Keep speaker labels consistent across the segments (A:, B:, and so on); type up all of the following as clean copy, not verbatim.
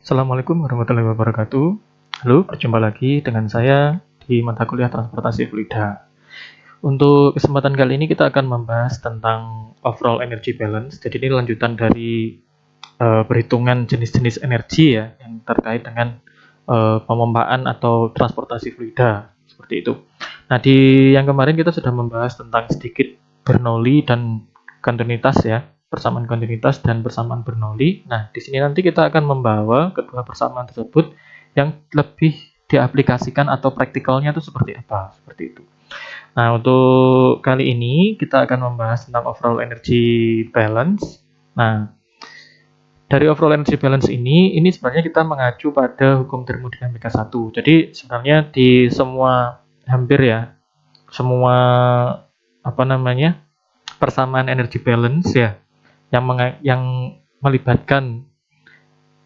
A: Assalamualaikum warahmatullahi wabarakatuh. Halo, berjumpa lagi dengan saya di mata kuliah Transportasi Fluida. Untuk kesempatan kali ini kita akan membahas tentang overall energy balance. Jadi ini lanjutan dari perhitungan jenis-jenis energi ya yang terkait dengan pemompaan atau transportasi fluida seperti itu. Nah, di yang kemarin kita sudah membahas tentang sedikit Bernoulli dan kontinuitas ya, persamaan kontinuitas dan persamaan Bernoulli. Nah, di sini nanti kita akan membawa kedua persamaan tersebut yang lebih diaplikasikan atau praktikalnya itu seperti apa, seperti itu. Nah, untuk kali ini kita akan membahas tentang overall energy balance. Nah, dari overall energy balance ini sebenarnya kita mengacu pada hukum termodinamika 1. Jadi sebenarnya di semua hampir ya, semua persamaan energy balance ya yang melibatkan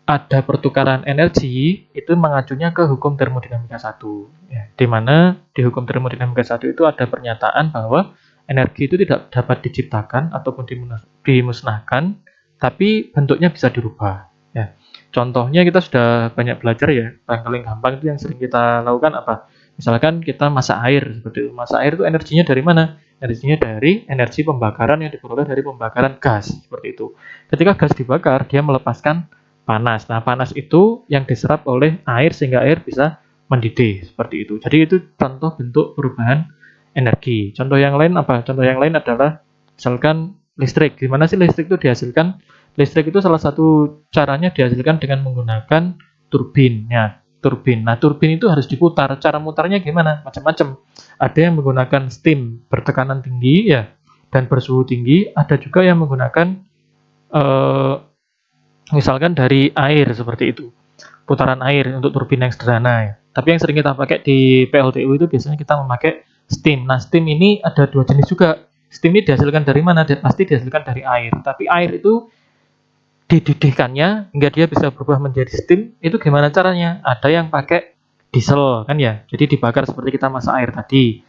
A: ada pertukaran energi itu mengacunya ke hukum termodinamika 1 ya, di mana di hukum termodinamika 1 itu ada pernyataan bahwa energi itu tidak dapat diciptakan ataupun dimusnahkan, tapi bentuknya bisa dirubah ya. Contohnya kita sudah banyak belajar ya, yang paling gampang itu yang sering kita lakukan apa? Misalkan kita masak air seperti itu. Masak air itu energinya dari mana? Energinya dari energi pembakaran yang diperoleh dari pembakaran gas seperti itu. Ketika gas dibakar, dia melepaskan panas. Nah, panas itu yang diserap oleh air sehingga air bisa mendidih seperti itu. Jadi itu contoh bentuk perubahan energi. Contoh yang lain apa? Contoh yang lain adalah misalkan listrik. Gimana sih listrik itu dihasilkan? Listrik itu salah satu caranya dihasilkan dengan menggunakan turbin. Ya, turbin. Nah, turbin itu harus diputar. Cara mutarnya gimana? Macam-macam. Ada yang menggunakan steam bertekanan tinggi ya dan bersuhu tinggi. Ada juga yang menggunakan misalkan dari air seperti itu. Putaran air untuk turbin yang sederhana ya. Tapi yang sering kita pakai di PLTU itu biasanya kita memakai steam. Nah, steam ini ada dua jenis juga. Steam ini dihasilkan dari mana? Pasti dihasilkan dari air. Tapi air itu dididihkannya hingga dia bisa berubah menjadi steam. Itu gimana caranya? Ada yang pakai diesel kan ya. Jadi dibakar seperti kita masak air tadi.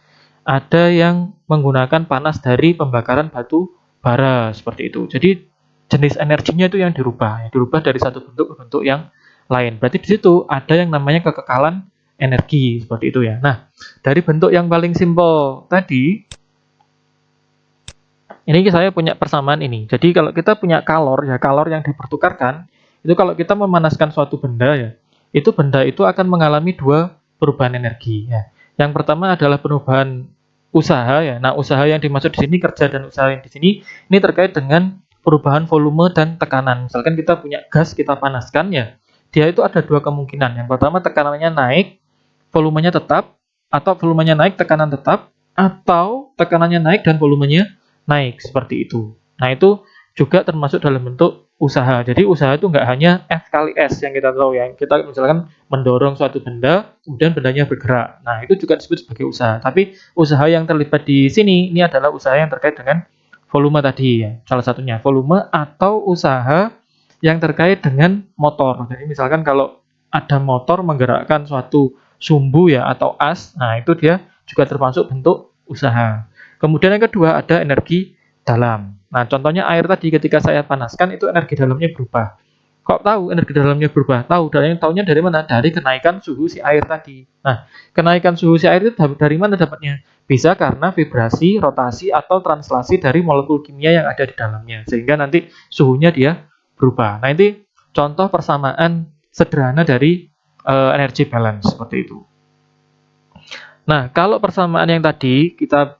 A: Ada yang menggunakan panas dari pembakaran batu bara seperti itu. Jadi jenis energinya itu yang dirubah dari satu bentuk ke bentuk yang lain. Berarti di situ ada yang namanya kekekalan energi seperti itu ya. Nah, dari bentuk yang paling simpel tadi, ini saya punya persamaan ini. Jadi kalau kita punya kalor ya, kalor yang dipertukarkan, itu kalau kita memanaskan suatu benda ya, itu benda itu akan mengalami dua perubahan energi ya. Yang pertama adalah perubahan usaha ya. Nah, usaha yang dimaksud di sini kerja dan usaha yang di sini ini terkait dengan perubahan volume dan tekanan. Misalkan kita punya gas, kita panaskan ya. Dia itu ada dua kemungkinan. Yang pertama tekanannya naik, volumenya tetap, atau volumenya naik, tekanan tetap, atau tekanannya naik dan volumenya naik seperti itu. Nah, itu juga termasuk dalam bentuk usaha. Jadi usaha itu nggak hanya F kali S yang kita tahu ya. Kita misalkan mendorong suatu benda, kemudian bendanya bergerak. Nah, itu juga disebut sebagai usaha. Tapi usaha yang terlibat di sini ini adalah usaha yang terkait dengan volume tadi ya. Salah satunya volume atau usaha yang terkait dengan motor. Jadi misalkan kalau ada motor menggerakkan suatu sumbu ya atau as, nah itu dia juga termasuk bentuk usaha. Kemudian yang kedua ada energi dalam. Nah, contohnya air tadi ketika saya panaskan itu energi dalamnya berubah. Kok tahu energi dalamnya berubah? Tahu, dari yang tahunya dari mana? Dari kenaikan suhu si air tadi. Nah, kenaikan suhu si air itu dari mana dapatnya? Bisa karena vibrasi, rotasi, atau translasi dari molekul kimia yang ada di dalamnya. Sehingga nanti suhunya dia berubah. Nah, ini contoh persamaan sederhana dari energy balance seperti itu. Nah, kalau persamaan yang tadi kita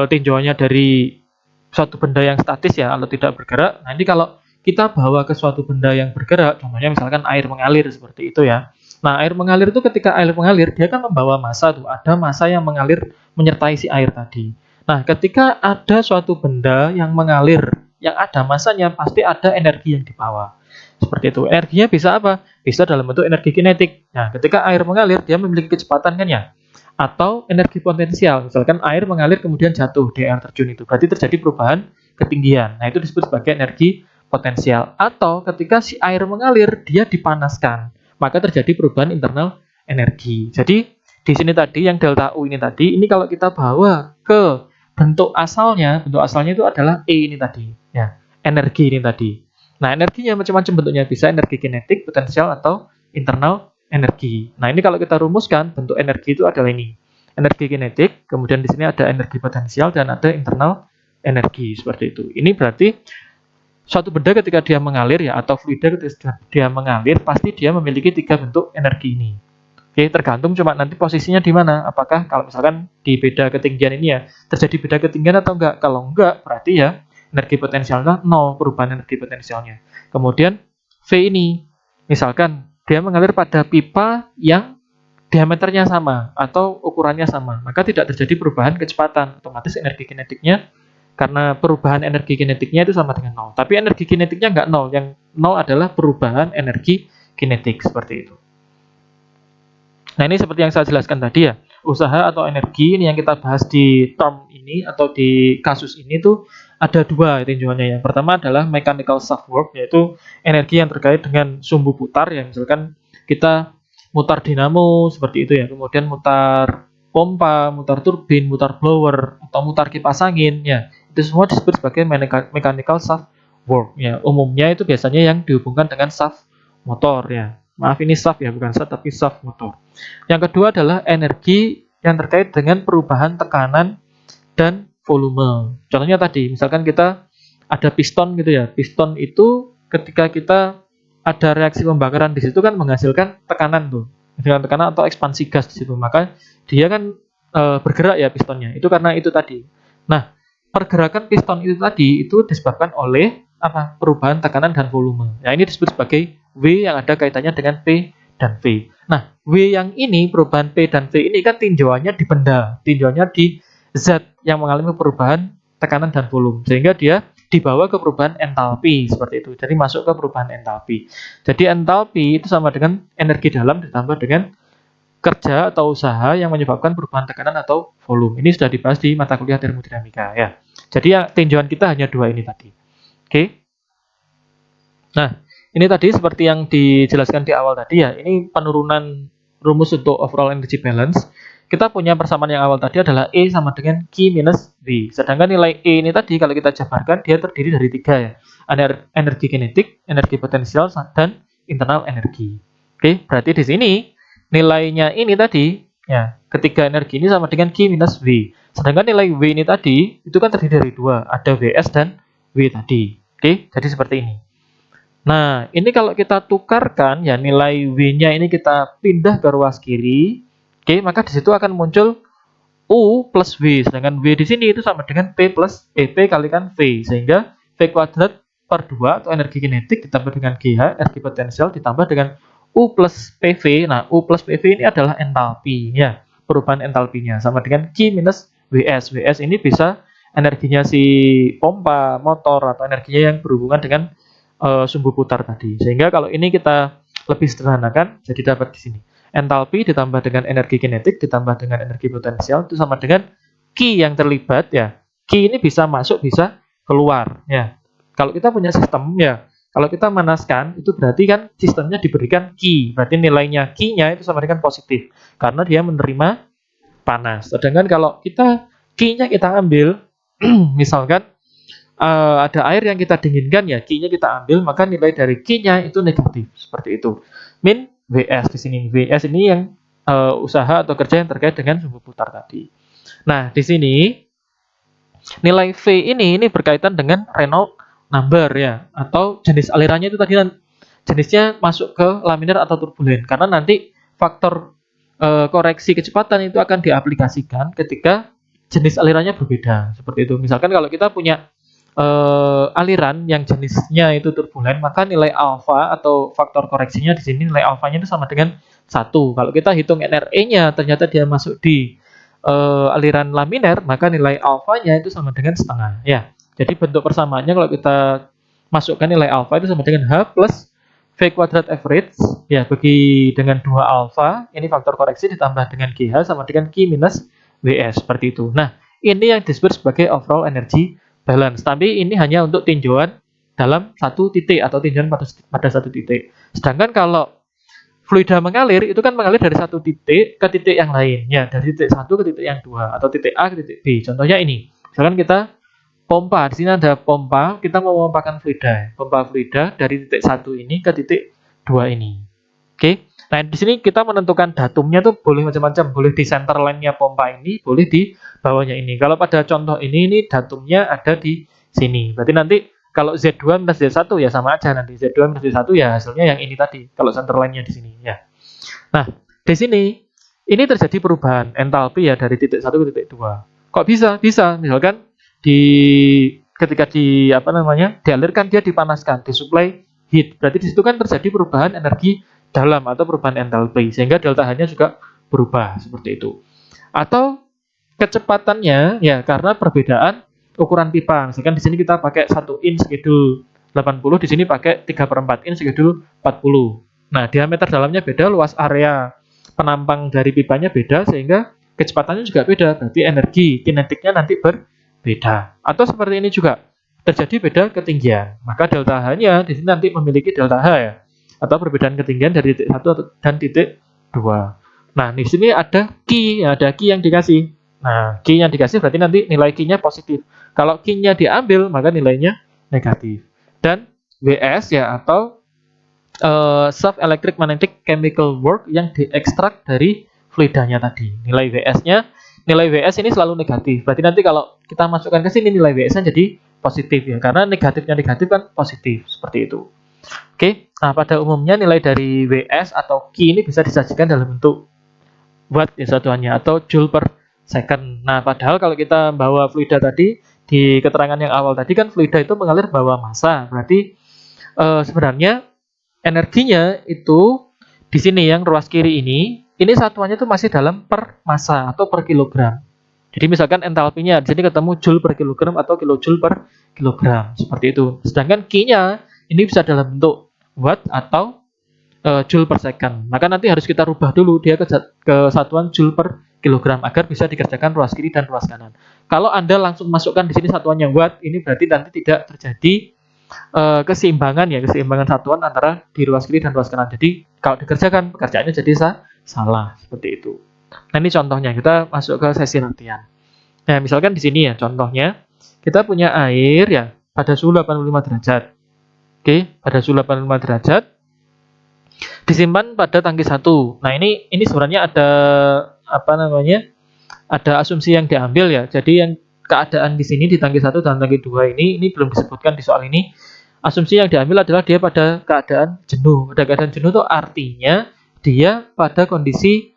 A: tinjauannya dari suatu benda yang statis ya atau tidak bergerak. Nanti kalau kita bawa ke suatu benda yang bergerak, contohnya misalkan air mengalir seperti itu ya. Nah, air mengalir itu ketika air mengalir, dia kan membawa massa tuh, ada massa yang mengalir menyertai si air tadi. Nah, ketika ada suatu benda yang mengalir, yang ada massanya, pasti ada energi yang dibawa. Seperti itu. Energinya bisa apa? Bisa dalam bentuk energi kinetik. Nah, ketika air mengalir, dia memiliki kecepatan kan ya? Atau energi potensial, misalkan air mengalir kemudian jatuh di air terjun itu, berarti terjadi perubahan ketinggian. Nah, itu disebut sebagai energi potensial. Atau ketika si air mengalir, dia dipanaskan, maka terjadi perubahan internal energi. Jadi di sini tadi yang delta U ini tadi, ini kalau kita bawa ke bentuk asalnya itu adalah E ini tadi, ya, energi ini tadi. Nah, energinya macam-macam bentuknya, bisa energi kinetik, potensial, atau internal energi. Nah, ini kalau kita rumuskan, bentuk energi itu adalah ini. Energi kinetik, kemudian di sini ada energi potensial, dan ada internal energi, seperti itu. Ini berarti suatu benda ketika dia mengalir ya, atau fluida ketika dia mengalir, pasti dia memiliki 3 bentuk energi ini. Oke, tergantung cuma nanti posisinya di mana. Apakah kalau misalkan di beda ketinggian ini ya, terjadi beda ketinggian atau enggak. Kalau enggak, berarti ya energi potensialnya 0, perubahan energi potensialnya. Kemudian V ini, misalkan dia mengalir pada pipa yang diameternya sama atau ukurannya sama, maka tidak terjadi perubahan kecepatan. Otomatis energi kinetiknya, karena perubahan energi kinetiknya itu sama dengan 0. Tapi energi kinetiknya enggak 0, yang 0 adalah perubahan energi kinetik, seperti itu. Nah, ini seperti yang saya jelaskan tadi ya, usaha atau energi ini yang kita bahas di term ini atau di kasus ini tuh ada 2 tinjauannya. Yang pertama adalah mechanical shaft work, yaitu energi yang terkait dengan sumbu putar, yang misalkan kita mutar dinamo seperti itu ya, kemudian mutar pompa, mutar turbin, mutar blower, atau mutar kipas angin ya, itu semua disebut sebagai mechanical shaft work ya. Umumnya itu biasanya yang dihubungkan dengan shaft motor ya. Maaf, ini shaft ya, bukan shaft tapi shaft motor. Yang kedua adalah energi yang terkait dengan perubahan tekanan dan volume. Contohnya tadi, misalkan kita ada piston gitu ya. Piston itu ketika kita ada reaksi pembakaran di situ kan menghasilkan tekanan tuh. Menghasilkan tekanan atau ekspansi gas di situ. Maka dia kan bergerak ya pistonnya. Itu karena itu tadi. Nah, pergerakan piston itu tadi itu disebabkan oleh apa? Perubahan tekanan dan volume. Nah, ini disebut sebagai W yang ada kaitannya dengan P dan V. Nah, W yang ini, perubahan P dan V ini kan tinjauannya di benda, tinjauannya di zat yang mengalami perubahan tekanan dan volume, sehingga dia dibawa ke perubahan entalpi, seperti itu. Jadi masuk ke perubahan entalpi. Jadi entalpi itu sama dengan energi dalam ditambah dengan kerja atau usaha yang menyebabkan perubahan tekanan atau volume. Ini sudah dibahas di mata kuliah termodinamika ya. Jadi ya, tinjauan kita hanya 2 ini tadi. Oke. Nah, ini tadi seperti yang dijelaskan di awal tadi ya, ini penurunan rumus untuk overall energy balance. Kita punya persamaan yang awal tadi adalah E sama dengan Q minus V. Sedangkan nilai E ini tadi kalau kita jabarkan dia terdiri dari 3 ya. Ada energi kinetik, energi potensial, dan internal energi. Oke, berarti di sini nilainya ini tadi ya, ketiga energi ini sama dengan Q minus V. Sedangkan nilai V ini tadi itu kan terdiri dari 2, ada Vs dan W tadi. Oke, jadi seperti ini. Nah, ini kalau kita tukarkan ya, nilai W-nya ini kita pindah ke ruas kiri, oke, maka di situ akan muncul U plus W, sedangkan W di sini itu sama dengan P kalikan V, sehingga V kuadrat per 2 atau energi kinetik ditambah dengan GH, energi potensial ditambah dengan U plus PV. Nah, U plus PV ini adalah entalpi ya, perubahan entalpinya sama dengan Q minus WS. WS ini bisa energinya si pompa, motor, atau energinya yang berhubungan dengan sumbu putar tadi. Sehingga kalau ini kita lebih sederhanakan, jadi dapat di sini. Entalpi ditambah dengan energi kinetik ditambah dengan energi potensial itu sama dengan Q yang terlibat ya. Q ini bisa masuk, bisa keluar ya. Kalau kita punya sistem ya, kalau kita manaskan itu berarti kan sistemnya diberikan Q. Berarti nilainya Q-nya itu sama dengan positif karena dia menerima panas. Sedangkan kalau kita Q-nya kita ambil misalkan ada air yang kita dinginkan ya, Q-nya kita ambil, maka nilai dari Q-nya itu negatif, seperti itu. Min WS di sini. WS ini yang usaha atau kerja yang terkait dengan sumbu putar tadi. Nah, di sini nilai V ini berkaitan dengan Reynolds number ya, atau jenis alirannya itu tadi jenisnya masuk ke laminar atau turbulen, karena nanti faktor koreksi kecepatan itu akan diaplikasikan ketika jenis alirannya berbeda, seperti itu. Misalkan kalau kita punya aliran yang jenisnya itu turbulen, maka nilai alfa atau faktor koreksinya di sini nilai alfanya itu sama dengan 1. Kalau kita hitung NRE-nya ternyata dia masuk di aliran laminar, maka nilai alfanya itu sama dengan setengah ya. Jadi bentuk persamaannya kalau kita masukkan nilai alfa itu sama dengan H plus V kuadrat average ya, bagi dengan 2 alfa, ini faktor koreksi ditambah dengan GH sama dengan Q minus WS, seperti itu. Nah, ini yang disebut sebagai overall energy balance, tapi ini hanya untuk tinjauan dalam satu titik atau tinjauan pada satu titik. Sedangkan kalau fluida mengalir, itu kan mengalir dari satu titik ke titik yang lainnya, dari titik 1 ke titik yang 2, atau titik A ke titik B. Contohnya ini, misalkan kita pompa. Di sini ada pompa, kita mau memompakan fluida. Pompa fluida dari titik 1 ini ke titik 2 ini. Oke. Nah, di sini kita menentukan datumnya tuh boleh macam-macam. Boleh di center line-nya pompa ini, boleh di bawahnya ini. Kalau pada contoh ini datumnya ada di sini. Berarti nanti kalau Z2 minus Z1 ya sama aja nanti. Z2 minus Z1 ya hasilnya yang ini tadi. Kalau center line-nya di sini ya. Nah, di sini ini terjadi perubahan entalpi ya dari titik 1 ke titik 2. Kok bisa? Bisa. Misalkan ketika dialirkan dia dipanaskan, disuplai heat. Berarti di situ kan terjadi perubahan energi dalam atau perubahan entalpi sehingga delta H-nya juga berubah seperti itu. Atau kecepatannya ya karena perbedaan ukuran pipa. Misalkan di sini kita pakai 1 in schedule 80, di sini pakai 3/4 in schedule 40. Nah, diameter dalamnya beda, luas area penampang dari pipanya beda sehingga kecepatannya juga beda. Berarti energi kinetiknya nanti berbeda. Atau seperti ini juga terjadi beda ketinggian. Maka delta H-nya di sini nanti memiliki delta H ya. Atau perbedaan ketinggian dari titik 1 dan titik 2. Nah, di sini ada key yang dikasih. Nah, key yang dikasih berarti nanti nilai key-nya positif. Kalau key-nya diambil, maka nilainya negatif. Dan WS ya atau self electric magnetic chemical work yang diekstrak dari fluidanya tadi. Nilai WS ini selalu negatif. Berarti nanti kalau kita masukkan ke sini nilai WS-nya jadi positif ya, karena negatifnya negatif kan positif seperti itu. Oke, nah pada umumnya nilai dari WS atau Q ini bisa disajikan dalam bentuk watt ya satuannya atau joule per second. Nah, padahal kalau kita bawa fluida tadi di keterangan yang awal tadi kan fluida itu mengalir bawa massa. Berarti sebenarnya energinya itu di sini yang ruas kiri ini satuannya itu masih dalam per massa atau per kilogram. Jadi misalkan entalpinya di sini ketemu joule per kilogram atau kilojoule per kilogram seperti itu. Sedangkan Q-nya ini bisa dalam bentuk watt atau joule per second. Maka nanti harus kita rubah dulu dia ke satuan joule per kilogram agar bisa dikerjakan ruas kiri dan ruas kanan. Kalau Anda langsung masukkan di sini satuannya watt, ini berarti nanti tidak terjadi keseimbangan satuan antara di ruas kiri dan ruas kanan. Jadi kalau dikerjakan pekerjaannya jadi salah seperti itu. Nah, ini contohnya kita masuk ke sesi latihan. Nah, misalkan di sini ya contohnya kita punya air ya pada suhu 85 derajat. Oke, pada suhu 85 derajat disimpan pada tangki 1. Nah, ini sebenarnya ada ada asumsi yang diambil ya. Jadi yang keadaan di sini di tangki 1 dan tangki 2 ini belum disebutkan di soal ini. Asumsi yang diambil adalah dia pada keadaan jenuh. Pada keadaan jenuh itu artinya dia pada kondisi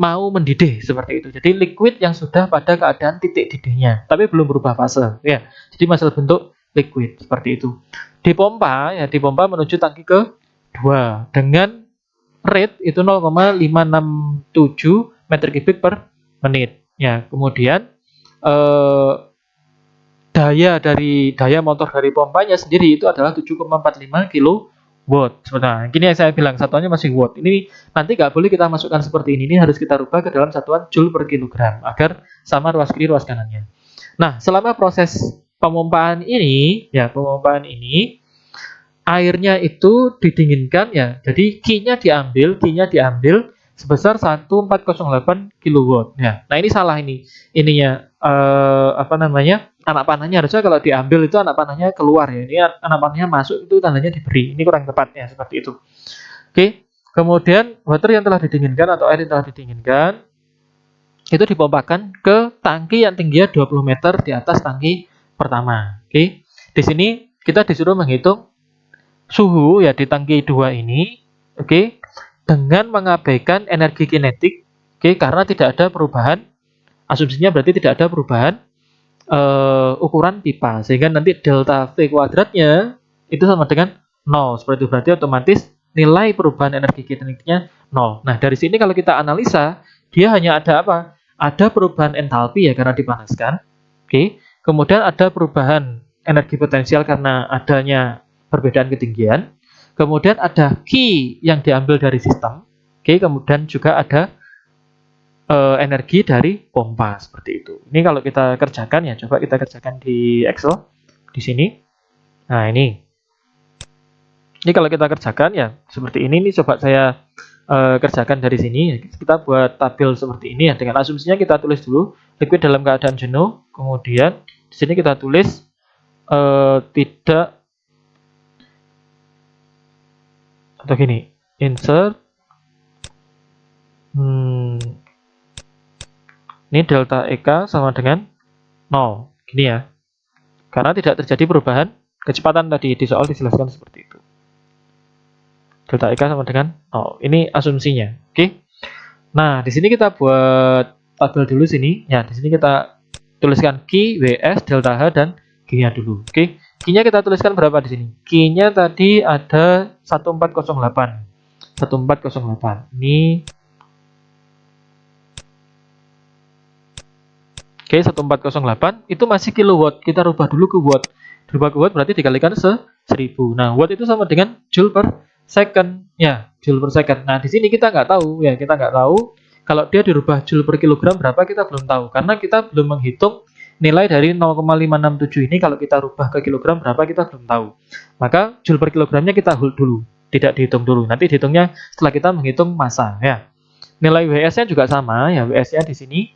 A: mau mendidih seperti itu. Jadi liquid yang sudah pada keadaan titik didihnya, tapi belum berubah fase. Ya, jadi masih bentuk liquid seperti itu. Dipompa menuju tangki ke-2 dengan rate itu 0,567 meter kubik per menit. Ya, kemudian daya motor dari pompanya sendiri itu adalah 7,45 kW. Nah, ini yang saya bilang satuannya masih watt. Ini nanti nggak boleh kita masukkan seperti ini. Ini harus kita rubah ke dalam satuan joule per kilogram agar sama ruas kiri ruas kanannya. Nah, selama proses pemompaan ini, airnya itu didinginkan ya. Jadi Q-nya diambil sebesar 1408 kW. Ya. Nah, ini salah ini. Ininya anak panahnya harusnya kalau diambil itu anak panahnya keluar ya. Ini anak panahnya masuk itu tandanya diberi. Ini kurang tepatnya seperti itu. Oke. Kemudian water yang telah didinginkan atau air yang telah didinginkan itu dipompakan ke tangki yang tingginya 20 meter di atas tangki pertama. Oke. Di sini kita disuruh menghitung suhu ya di tangki 2 ini, oke, dengan mengabaikan energi kinetik, oke, karena tidak ada perubahan. Asumsinya berarti tidak ada perubahan ukuran pipa, sehingga nanti delta V kuadratnya itu sama dengan 0. Seperti itu berarti otomatis nilai perubahan energi kinetiknya 0. Nah, dari sini kalau kita analisa, dia hanya ada apa? Ada perubahan entalpi ya karena dipanaskan. Oke. Kemudian ada perubahan energi potensial karena adanya perbedaan ketinggian. Kemudian ada Q yang diambil dari sistem. Oke, kemudian juga ada energi dari pompa seperti itu. Ini kalau kita kerjakan ya, coba kita kerjakan di Excel di sini. Nah, ini kalau kita kerjakan ya seperti ini. Ini coba saya kerjakan dari sini. Kita buat tabel seperti ini ya dengan asumsinya kita tulis dulu liquid dalam keadaan jenuh, kemudian Di sini kita tulis tidak, atau gini, insert ini delta EK sama dengan 0. Gini ya. Karena tidak terjadi perubahan kecepatan tadi, di soal dijelaskan seperti itu. Delta EK sama dengan 0. Ini asumsinya. Oke. Nah, di sini kita buat tabel dulu sini. Ya, di sini kita tuliskan Q, WS, delta H, dan G-nya dulu. Oke. Q-nya kita tuliskan berapa di sini? Q-nya tadi ada 1408. 1408. Ini Oke, 1408 itu masih kilowatt. Kita rubah dulu ke watt. Rubah ke watt berarti dikalikan 1000. Nah, watt itu sama dengan joule per second. Ya, joule per second. Nah, di sini kita nggak tahu. Ya, kita nggak tahu. Kalau dia dirubah joule per kilogram berapa, kita belum tahu. Karena kita belum menghitung nilai dari 0,567 ini. Kalau kita rubah ke kilogram berapa, kita belum tahu. Maka joule per kilogramnya kita hold dulu. Tidak dihitung dulu. Nanti dihitungnya setelah kita menghitung massa. Ya. Nilai WS-nya juga sama. Ya, WS-nya di sini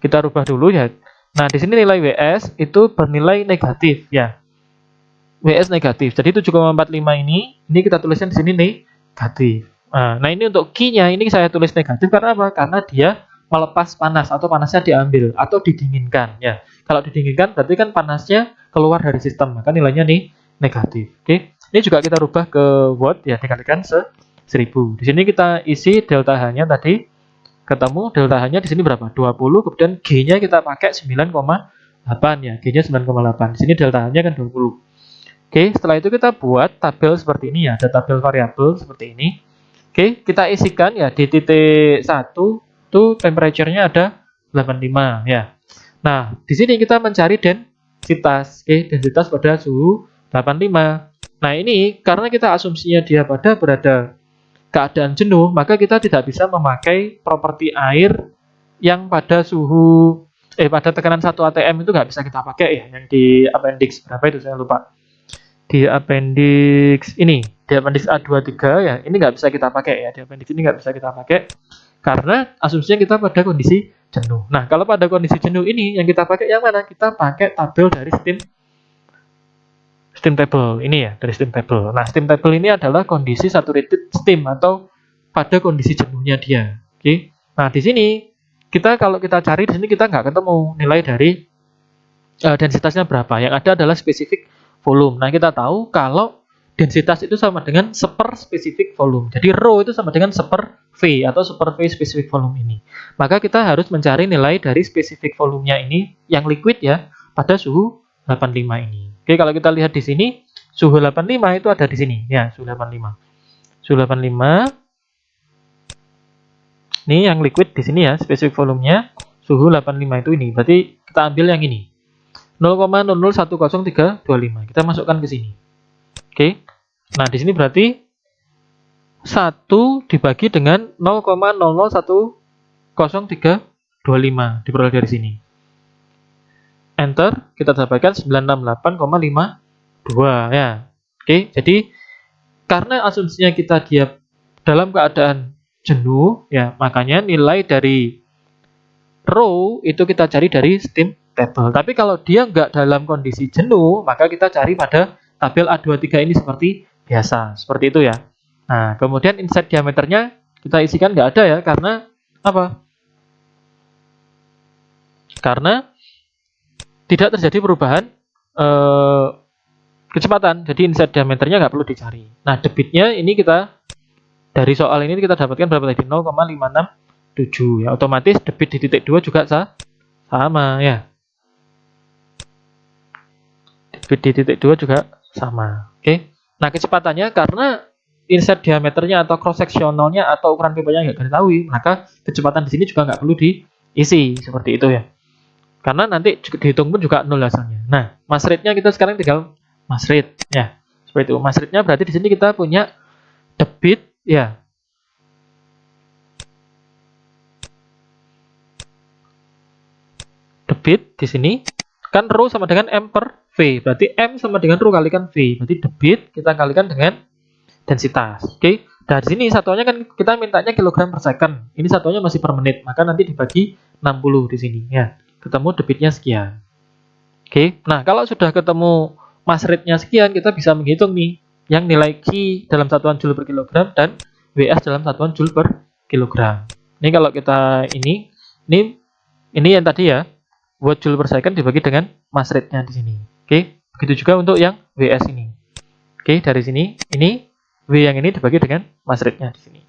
A: kita rubah dulu ya. Nah, di sini nilai WS itu bernilai negatif ya. WS negatif. Jadi 7,45 ini kita tuliskan di sini negatif. Nah, ini untuk Q-nya ini saya tulis negatif karena apa? Karena dia melepas panas atau panasnya diambil atau didinginkan ya. Kalau didinginkan berarti kan panasnya keluar dari sistem, maka nilainya nih negatif. Oke. Ini juga kita rubah ke watt ya, dikalikan 1000. Di sini kita isi delta H-nya tadi. Ketemu delta H-nya di sini berapa? 20, kemudian G-nya kita pakai 9,8 ya. G-nya 9,8. Di sini delta H-nya kan 20. Oke, setelah itu kita buat tabel seperti ini ya. Ada tabel variabel seperti ini. Oke, kita isikan ya di titik 1 itu temperature-nya ada 85 ya. Nah, di sini kita mencari densitas. Oke, densitas pada suhu 85. Nah, ini karena kita asumsinya dia berada keadaan jenuh, maka kita tidak bisa memakai properti air yang pada pada tekanan 1 atm itu nggak bisa kita pakai ya, yang di appendix berapa itu saya lupa. Di appendix ini, di appendix A23 ya, ini nggak bisa kita pakai ya, di appendix ini nggak bisa kita pakai karena asumsinya kita pada kondisi jenuh. Nah, kalau pada kondisi jenuh ini yang kita pakai yang mana? Kita pakai tabel dari steam table ini ya, dari steam table. Nah, steam table ini adalah kondisi saturated steam atau pada kondisi jenuhnya dia. Oke. Nah, di sini kalau kita cari di sini kita nggak ketemu nilai dari densitasnya berapa. Yang ada adalah spesifik volume. Nah, kita tahu kalau densitas itu sama dengan seper spesifik volume. Jadi rho itu sama dengan seper V atau seper V spesifik volume ini. Maka kita harus mencari nilai dari spesifik volumenya ini yang liquid ya pada suhu 85 ini. Oke, kalau kita lihat di sini, suhu 85 itu ada di sini. Ya, suhu 85. Suhu 85. Ini yang liquid di sini ya, spesifik volumenya. Suhu 85 itu ini. Berarti kita ambil yang ini. 0,0010325. Kita masukkan ke sini. Oke. Nah, di sini berarti 1 dibagi dengan 0,00100325. Diperoleh dari sini. Enter, kita dapatkan 968,52 ya. Oke, jadi karena asumsinya dia dalam keadaan jenuh ya, makanya nilai dari rho itu kita cari dari steam table. Tapi kalau dia nggak dalam kondisi jenuh, maka kita cari pada tabel A23 ini seperti biasa, seperti itu ya. Nah, kemudian inside diameternya kita isikan nggak ada ya, karena apa? Karena tidak terjadi perubahan kecepatan, jadi inside diameternya nggak perlu dicari. Nah, debitnya ini kita dari soal ini kita dapatkan berapa tadi? 0,567 ya. Otomatis debit di titik 2 juga sama ya. Debit di titik 2 juga sama. Oke. Nah, kecepatannya karena inside diameternya atau cross sectionalnya atau ukuran pipanya nggak diketahui, maka kecepatan di sini juga nggak perlu diisi seperti itu ya. Karena nanti dihitung pun juga nol hasilnya. Nah, mass rate-nya kita sekarang tinggal mass rate ya. Seperti itu. Mass rate-nya berarti di sini kita punya debit ya. Debit di sini kan rho sama dengan M per V. Berarti M sama dengan rho kalikan V. Berarti debit kita kalikan dengan densitas. Oke. Nah, di sini satuannya kan kita mintanya kilogram per second. Ini satuannya masih per menit. Maka nanti dibagi 60 di sini ya. ketemu debitnya sekian. Oke, nah kalau sudah ketemu mass rate-nya sekian, kita bisa menghitung nih yang nilai Q dalam satuan Joule per kilogram dan WS dalam satuan Joule per kilogram. Ini kalau kita ini yang tadi ya, watt Joule per second dibagi dengan mass rate-nya di sini. Oke, begitu juga untuk yang WS ini. Oke, dari sini ini W yang ini dibagi dengan mass rate-nya di sini.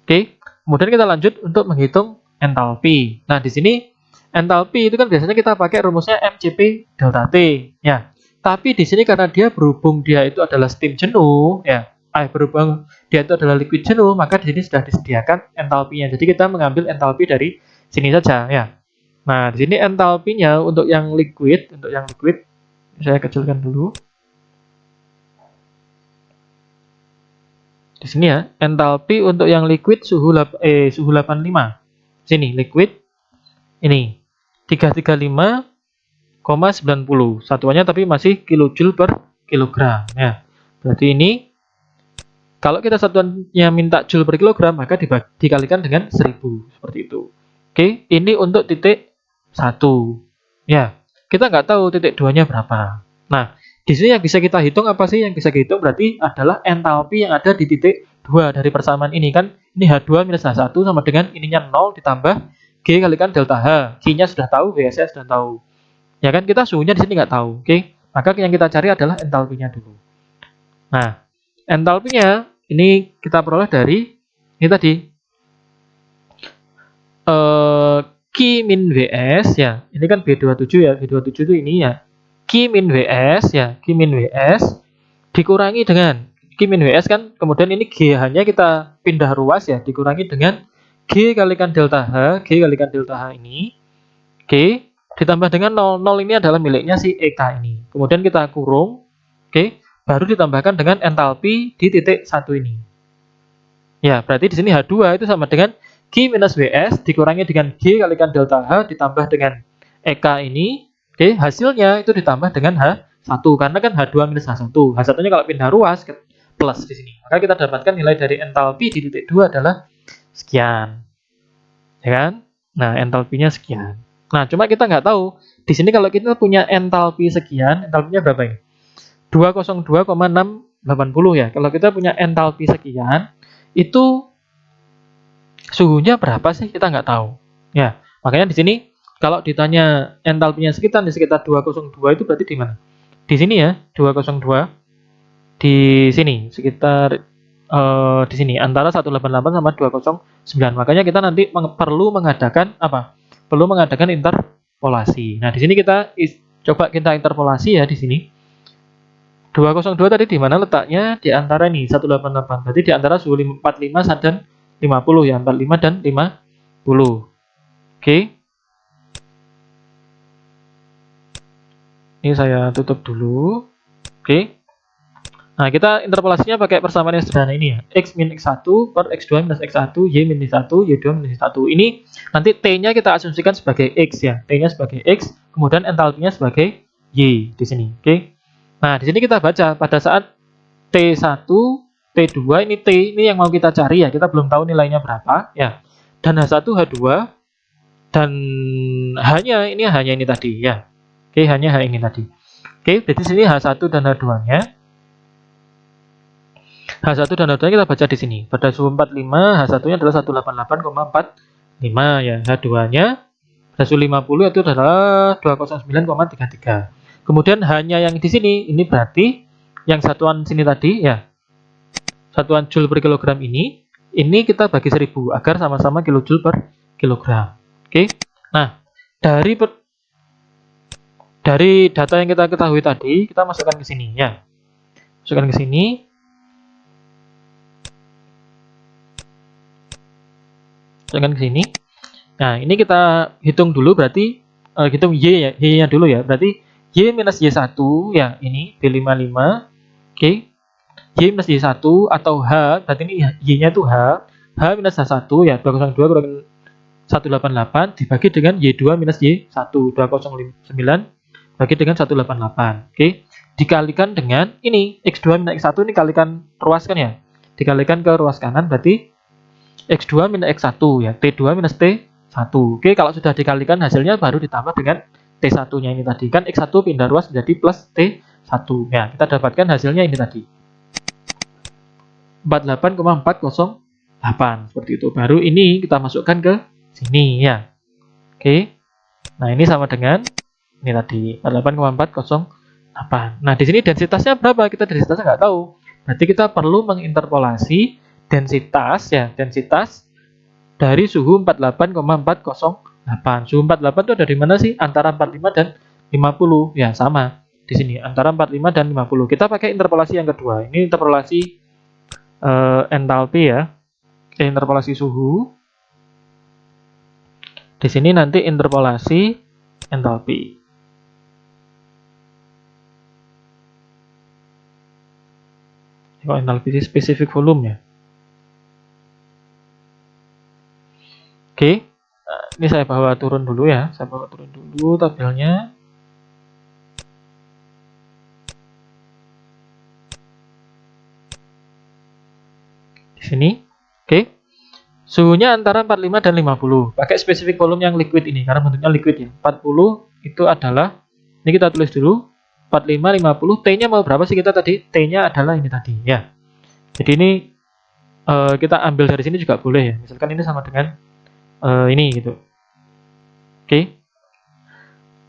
A: Oke, kemudian kita lanjut untuk menghitung entalpi. Nah, di sini entalpi itu kan biasanya kita pakai rumusnya MCP delta T, ya. Tapi di sini karena berhubung dia itu adalah steam jenuh, ya. Berhubung dia itu adalah liquid jenuh, maka di sini sudah disediakan entalpinya. Jadi kita mengambil entalpi dari sini saja, ya. Nah, di sini entalpinya untuk yang liquid, saya kecilkan dulu. Di sini ya, entalpi untuk yang liquid suhu 85. Sini liquid ini 335,90. Satuannya tapi masih kilojoule per kilogram ya. Berarti ini kalau kita satuannya minta joule per kilogram maka dikalikan dengan 1000 seperti itu. Oke, ini untuk titik 1. Ya, kita nggak tahu titik 2-nya berapa. Nah, di sini yang bisa kita hitung apa sih? Yang bisa kita hitung berarti adalah entalpi yang ada di titik 2 dari persamaan ini kan. Ini H2 minus H1 sama dengan ininya 0 ditambah G kalikan delta H. G-nya sudah tahu, WS-nya sudah tahu. Ya kan, kita suhunya di sini nggak tahu. Oke, maka yang kita cari adalah entalpinya dulu. Nah, entalpinya ini kita peroleh dari ini tadi. Q min WS ya. Ini kan B27 ya. B27 itu ini ya. Q min WS ya, Q min WS dikurangi dengan Q min WS kan, kemudian ini G hanya kita pindah ruas ya, dikurangi dengan G kalikan delta H, G kalikan delta H ini, G ditambah dengan 0, 0 ini adalah miliknya si EK ini. Kemudian kita kurung, oke, baru ditambahkan dengan entalpi di titik 1 ini. Ya, berarti di sini H2 itu sama dengan Q minus WS dikurangi dengan G kalikan delta H ditambah dengan EK ini. Oke, hasilnya itu ditambah dengan H1 karena kan H2 minus H1. H1-nya kalau pindah ruas plus di sini. Maka kita dapatkan nilai dari entalpi di titik 2 adalah sekian. Ya kan? Nah, entalpinya sekian. Nah, cuma kita nggak tahu. Di sini kalau kita punya entalpi sekian, entalpinya berapa ini? 202,680 ya. Kalau kita punya entalpi sekian, itu suhunya berapa sih? Kita nggak tahu. Ya, makanya di sini kalau ditanya entalpinya sekitar di sekitar 202 itu berarti di mana? Di sini ya, 202. Di sini sekitar di sini antara 188 sama 209. Makanya kita nanti perlu mengadakan apa? Perlu mengadakan interpolasi. Nah, di sini kita coba kita interpolasi ya di sini. 202 tadi di mana letaknya? Di antara ini 188. Berarti di antara suhu 45 dan 50 ya, 45 dan 50. Oke. Ini saya tutup dulu. Oke. Nah, kita interpolasinya pakai persamaan yang sederhana ini ya. X min X1 per X2 minus X1, Y minus 1, Y2 minus 1. Ini nanti T-nya kita asumsikan sebagai X ya. T-nya sebagai X, kemudian entalpinya sebagai Y di sini. Oke. Nah, di sini kita baca pada saat T1, T2, ini T ini yang mau kita cari ya. Kita belum tahu nilainya berapa ya. Dan H1, H2 dan hanya ini tadi ya. Oke, hanya H ini tadi. Oke, jadi sini H1 dan H2-nya. H1 dan H2 kita baca di sini. Pada suhu 45, H1-nya adalah 188,45 ya. H2-nya pada suhu 50 itu adalah 209,33. Kemudian hanya yang di sini, ini berarti yang satuan sini tadi ya. Satuan joule per kilogram ini kita bagi 1000 agar sama-sama kilojoule per kilogram. Oke. Nah, dari data yang kita ketahui tadi, kita masukkan ke sini ya. Masukkan ke sini. Masukkan ke sini. Nah, ini kita hitung dulu berarti hitung Y ya, Y-nya dulu ya. Berarti Y minus Y1 ya, ini B55. Oke. Y minus Y1 atau H, berarti ini Y-nya itu H. H minus H1 ya, 202 kurang 188 dibagi dengan Y2 minus Y1, 209 bagi dengan 188. Oke. Dikalikan dengan ini X2 minus X1 ini kalikan ruas kan ya. Dikalikan ke ruas kanan berarti X2 minus X1 ya, T2 minus T1 1. Oke, kalau sudah dikalikan hasilnya baru ditambah dengan T1-nya ini tadi. Kan X1 pindah ruas menjadi plus T1. Ya, kita dapatkan hasilnya ini tadi. 48,408. Seperti itu. Baru ini kita masukkan ke sini ya. Oke. Nah, ini sama dengan ini tadi 48,408. Nah, di sini densitasnya berapa? Kita densitasnya nggak tahu. Berarti kita perlu menginterpolasi densitas ya, densitas dari suhu 48,408. Suhu 48 itu ada di mana sih? Antara 45 dan 50. Ya, sama. Di sini antara 45 dan 50. Kita pakai interpolasi yang kedua. Ini interpolasi entalpi ya. Interpolasi suhu. Di sini nanti interpolasi entalpi. Kalau entalpi spesifik volume ya. Oke, nah, ini saya bawa turun dulu ya. Saya bawa turun dulu tabelnya. Di sini, oke. Suhunya antara 45 dan 50. Pakai spesifik volume yang liquid ini, karena bentuknya liquid ya. 40 itu adalah, ini kita tulis dulu, 45, 50. T-nya mau berapa sih kita tadi? T-nya adalah ini tadi ya. Jadi ini kita ambil dari sini juga boleh ya. Misalkan ini sama dengan ini gitu. Oke.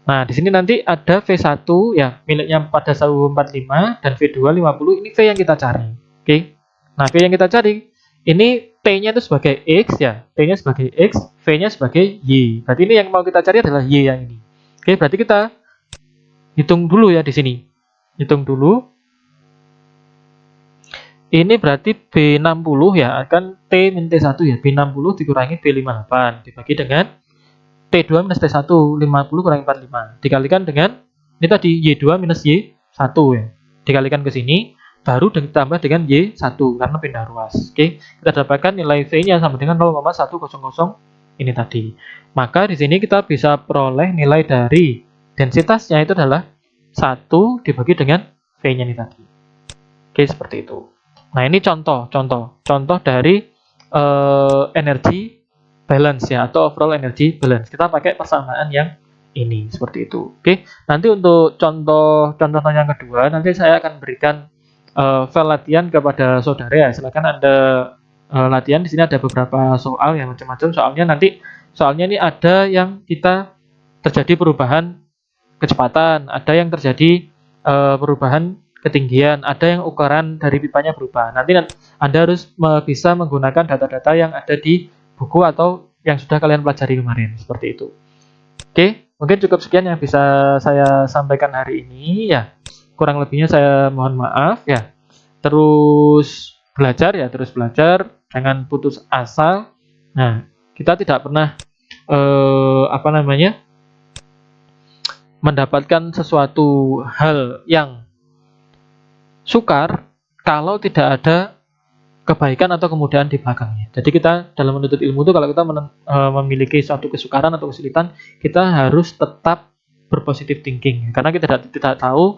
A: Nah, di sini nanti ada V1 ya, miliknya pada suhu 45 dan V2 50. Ini V yang kita cari. Oke. Nah, V yang kita cari ini T-nya itu sebagai X ya. T-nya sebagai X, V-nya sebagai Y. Berarti ini yang mau kita cari adalah Y yang ini. Oke, berarti kita hitung dulu ya di sini. Hitung dulu. Ini berarti B60 ya, akan T min T1 ya. B60 dikurangi B58 dibagi dengan T2 minus T1, 50 kurangi 45. Dikalikan dengan, ini tadi Y2 minus Y1 ya. Dikalikan ke sini, baru ditambah dengan Y1 karena pindah ruas. Oke, kita dapatkan nilai V-nya sama dengan 0,100 ini tadi. Maka di sini kita bisa peroleh nilai dari densitasnya itu adalah 1 dibagi dengan V-nya ini tadi. Oke, seperti itu. Nah, ini contoh dari energi balance ya, atau overall energy balance. Kita pakai persamaan yang ini seperti itu. Oke, nanti untuk contoh yang kedua nanti saya akan berikan file latihan kepada saudara ya. Silakan Anda latihan. Di sini ada beberapa soal yang macam-macam. Soalnya ini ada yang kita terjadi perubahan kecepatan, ada yang terjadi perubahan ketinggian, ada yang ukuran dari pipanya berubah. Nanti Anda harus bisa menggunakan data-data yang ada di buku atau yang sudah kalian pelajari kemarin, seperti itu. Oke, mungkin cukup sekian yang bisa saya sampaikan hari ini ya. Kurang lebihnya saya mohon maaf ya. Terus belajar, jangan putus asa. Nah, kita tidak pernah mendapatkan sesuatu hal yang sukar kalau tidak ada kebaikan atau kemudahan di belakangnya. Jadi kita dalam menuntut ilmu itu kalau kita memiliki suatu kesukaran atau kesulitan, kita harus tetap berpositif thinking karena kita tidak tahu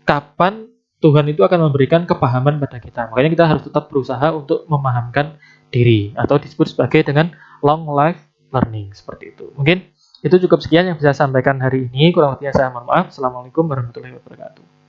A: kapan Tuhan itu akan memberikan kepahaman pada kita. Makanya kita harus tetap berusaha untuk memahamkan diri atau disebut sebagai dengan long life learning seperti itu. Mungkin itu cukup sekian yang bisa saya sampaikan hari ini. Kurang lebihnya saya mohon maaf. Assalamualaikum warahmatullahi wabarakatuh.